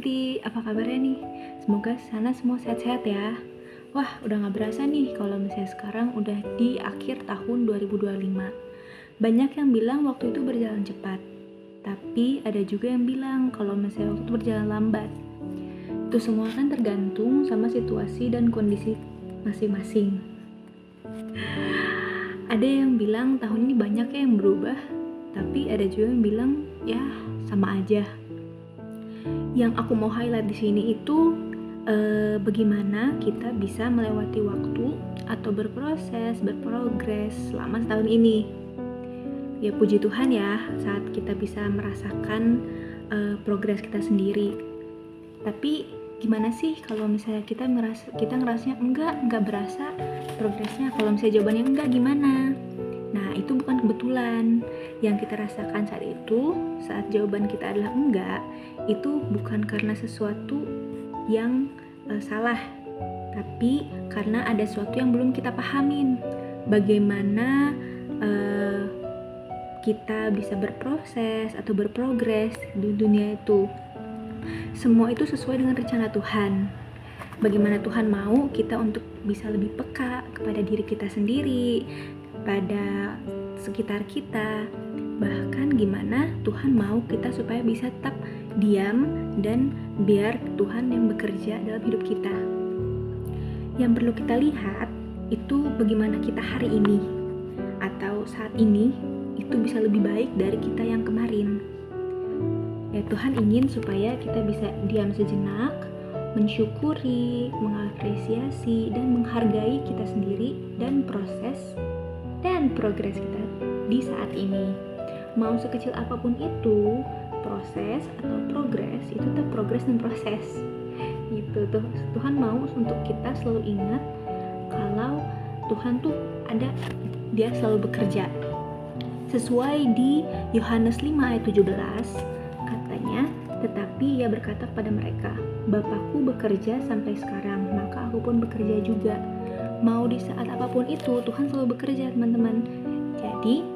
Siti, apa kabarnya nih? Semoga sana semua sehat-sehat ya. Wah, udah gak berasa nih kalau misalnya sekarang udah di akhir tahun 2025. Banyak yang bilang waktu itu berjalan cepat, tapi ada juga yang bilang kalau misalnya waktu itu berjalan lambat. Itu semua kan tergantung sama situasi dan kondisi masing-masing. Ada yang bilang tahun ini banyak ya yang berubah, tapi ada juga yang bilang ya sama aja. Yang aku mau highlight di sini itu bagaimana kita bisa melewati waktu atau berproses, berprogres selama setahun ini. Ya puji Tuhan ya saat kita bisa merasakan progres kita sendiri. Tapi gimana sih kalau misalnya kita ngerasanya enggak berasa progresnya? Kalau misalnya jawabannya enggak, gimana? Nah, itu bukan kebetulan. Yang kita rasakan saat jawaban kita adalah enggak, itu bukan karena sesuatu yang salah, tapi karena ada sesuatu yang belum kita pahamin. Bagaimana kita bisa berproses atau berprogres di dunia itu. Semua itu sesuai dengan rencana Tuhan. Bagaimana Tuhan mau kita untuk bisa lebih peka kepada diri kita sendiri, pada sekitar kita, bahkan gimana Tuhan mau kita supaya bisa tetap diam dan biar Tuhan yang bekerja dalam hidup kita. Yang perlu kita lihat itu bagaimana kita hari ini atau saat ini itu bisa lebih baik dari kita yang kemarin. Ya, Tuhan ingin supaya kita bisa diam sejenak, mensyukuri, mengapresiasi, dan menghargai kita sendiri dan proses dan progres kita di saat ini. Mau sekecil apapun itu, proses atau progres itu tetap progres dan proses. Gitu tuh. Tuhan mau untuk kita selalu ingat kalau Tuhan tuh ada, Dia selalu bekerja. Sesuai di Yohanes 5 ayat 17, katanya, tetapi Ia berkata kepada mereka, Bapakku bekerja sampai sekarang, maka aku pun bekerja juga. Mau di saat apapun itu, Tuhan selalu bekerja, teman-teman. Jadi,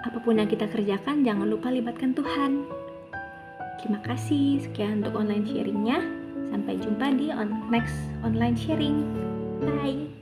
apapun yang kita kerjakan, jangan lupa libatkan Tuhan. Terima kasih, sekian untuk online sharingnya. Sampai jumpa di next online sharing. Bye!